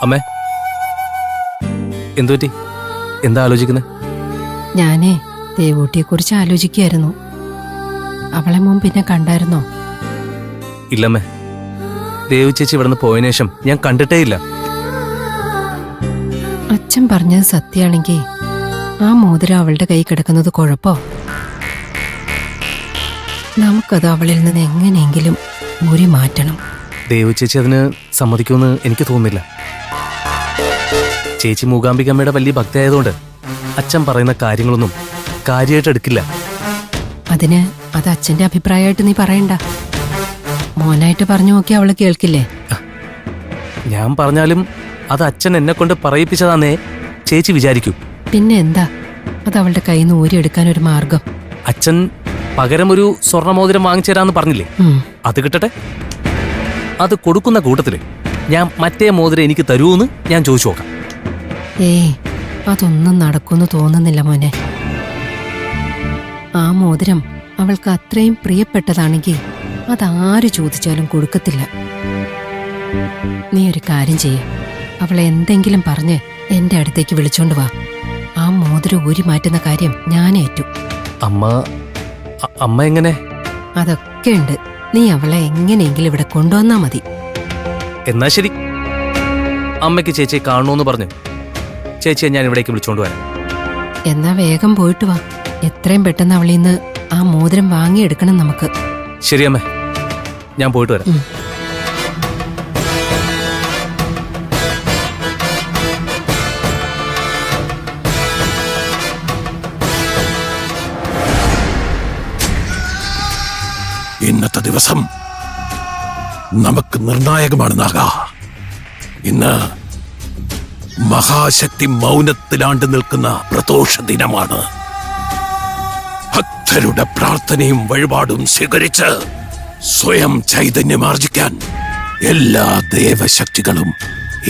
അമ്മേ, എന്തുപറ്റി? എന്താ ആലോചിക്കുന്നത്? ഞാനേ ദേവൂട്ടിയെ കുറിച്ച് ആലോചിക്കുകയായിരുന്നു. അവളെ മുമ്പ് പിന്നെ കണ്ടായിരുന്നോ? ഇല്ലമ്മേ, ദേവു ചേച്ചി ഇവിടുന്ന് പോയതിനു ശേഷം ഞാൻ കണ്ടിട്ടേ ഇല്ല. അച്ഛൻ പറഞ്ഞത് സത്യമാണെങ്കിൽ ആ മോതിരം അവളുടെ കൈ കിടക്കുന്നത് കുഴപ്പോ? നമുക്കത് അവളിൽ നിന്ന് എങ്ങനെയെങ്കിലും ഊരി മാറ്റണം. ദേവു ചേച്ചി അതിന് സമ്മതിക്കുമെന്ന് എനിക്ക് തോന്നുന്നില്ല. ചേച്ചി മൂകാംബികമ്മയുടെ വലിയ ഭക്തിയായതുകൊണ്ട് അച്ഛൻ പറയുന്ന കാര്യങ്ങളൊന്നും കാര്യമായിട്ട് എടുക്കില്ല. അതിന് അത് അച്ഛന്റെ അഭിപ്രായമായിട്ട് നീ പറയണ്ട. മോനായിട്ട് പറഞ്ഞു നോക്കി അവള് കേൾക്കില്ലേ? ഞാൻ പറഞ്ഞാലും അത് അച്ഛൻ എന്നെ കൊണ്ട് പറയിപ്പിച്ചതാന്നേ ചേച്ചി വിചാരിക്കൂ. പിന്നെ എന്താ അത് അവളുടെ കയ്യിൽ നിന്ന് ഊരിയെടുക്കാൻ ഒരു മാർഗം? അച്ഛൻ പകരം ഒരു സ്വർണ്ണമോതിരം വാങ്ങിച്ചു തരാന്ന് പറഞ്ഞില്ലേ? അത് കിട്ടട്ടെ. അത് കൊടുക്കുന്ന കൂട്ടത്തില് ഞാൻ മറ്റേ മോതിരം എനിക്ക് തരൂന്ന് ഞാൻ ചോദിച്ചു നോക്കാം. ഏയ്, അതൊന്നും നടക്കുമെന്ന് തോന്നുന്നില്ല മോനെ. ആ മോതിരം അവൾക്ക് അത്രയും പ്രിയപ്പെട്ടതാണെങ്കിൽ അതാര് ചോദിച്ചാലും കൊടുക്കത്തില്ല. നീ ഒരു കാര്യം ചെയ്യ്, അവളെ എന്തെങ്കിലും പറഞ്ഞ് എന്റെ അടുത്തേക്ക് വിളിച്ചോണ്ട് വാ. ആ മോതിരം ഊരി മാറ്റുന്ന കാര്യം ഞാൻ ഏറ്റു. അമ്മ എങ്ങനെ? അതൊക്കെ ഉണ്ട്. നീ അവളെ എങ്ങനെയെങ്കിലും ഇവിടെ കൊണ്ടുവന്നാ മതി. എന്നാ ശരി, അമ്മയ്ക്ക് ചേച്ചിയെ കാണണമെന്ന് പറഞ്ഞു ചേച്ചിയെ ഞാൻ ഇവിടേക്ക് വിളിച്ചോണ്ട് വരാം. എന്നാ വേഗം പോയിട്ട് വാ. എത്രയും പെട്ടെന്ന് അവളിൽ നിന്ന് ആ മോതിരം വാങ്ങിയെടുക്കണം നമുക്ക്. ശരി അമ്മേ, ഞാൻ പോയിട്ട് വരാം. ഇന്നത്തെ ദിവസം നമുക്ക് നിർണായകമാണ് നാഗ. ഇന്ന് മഹാശക്തി മൗനത്തിലാണ്ട് നിൽക്കുന്ന പ്രദോഷ ദിനമാണ്. ഭക്തരുടെ പ്രാർത്ഥനയും വഴിപാടും സ്വീകരിച്ച് സ്വയം ചൈതന്യമാർജിക്കാൻ എല്ലാ ദേവശക്തികളും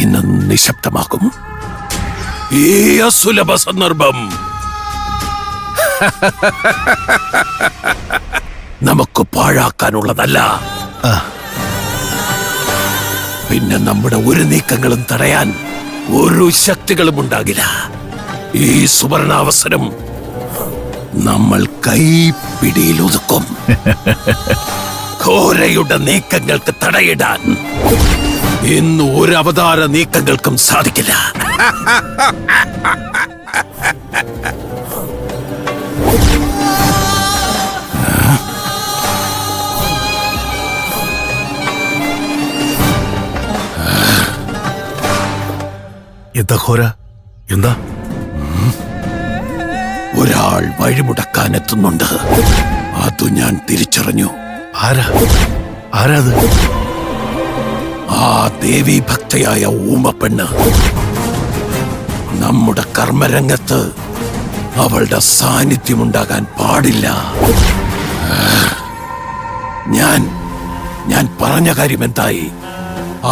ഇന്ന് നിശബ്ദമാകും. ഈ അസുലഭ സന്ദർഭം നമുക്ക് പാഴാക്കാനുള്ളതല്ല. പിന്നെ നമ്മുടെ ഒരു നീക്കങ്ങളും തടയാൻ ഒരു ശക്തികളും ഉണ്ടാകില്ല. ഈ സുവർണാവസരം നമ്മൾ കൈപ്പിടിയിൽ ഒതുക്കും. ഘോരയുടെ നീക്കങ്ങൾക്ക് തടയിടാൻ ഇന്ന് ഒരു അവതാര നീക്കങ്ങൾക്കും സാധിക്കില്ല. എന്താ ഘോര? എന്താ? ഒരാൾ വഴിമുടക്കാൻ എത്തുന്നുണ്ട്. അത് ഞാൻ തിരിച്ചറിഞ്ഞു. ആരാത്? ആ ദേവീ ഭക്തയായ ഊമപ്പെണ്ണ്. നമ്മുടെ കർമ്മരംഗത്ത് അവളുടെ സാന്നിധ്യമുണ്ടാകാൻ പാടില്ല. ഞാൻ പറഞ്ഞ കാര്യം എന്തായി?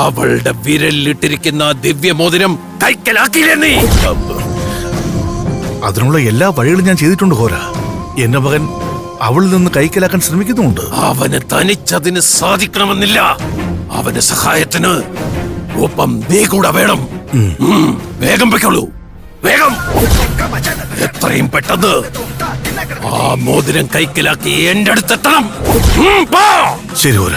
അവളുടെ വിരലിലിട്ടിരിക്കുന്ന ദിവ്യമോതിരം കൈക്കലാക്കിയില്ലേ നീ? അതിനുള്ള എല്ലാ വഴികളും ഞാൻ ചെയ്തിട്ടുണ്ട് ഘോര. എന്റെ മകൻ അവളിൽ നിന്ന് കൈക്കലാക്കാൻ ശ്രമിക്കുന്നുണ്ട്. അവന് തനിച്ചതിന് സാധിക്കണമെന്നില്ല. അവന് സഹായത്തിന് ഒപ്പം നീ കൂടെ വേണം. വേഗം പൊയ്ക്കോളൂ, വേഗം. എത്രയും പെട്ടെന്ന് ആ മോതിരം കൈക്കലാക്കി എന്റെ അടുത്തെത്തണം. ശരി ഘോര.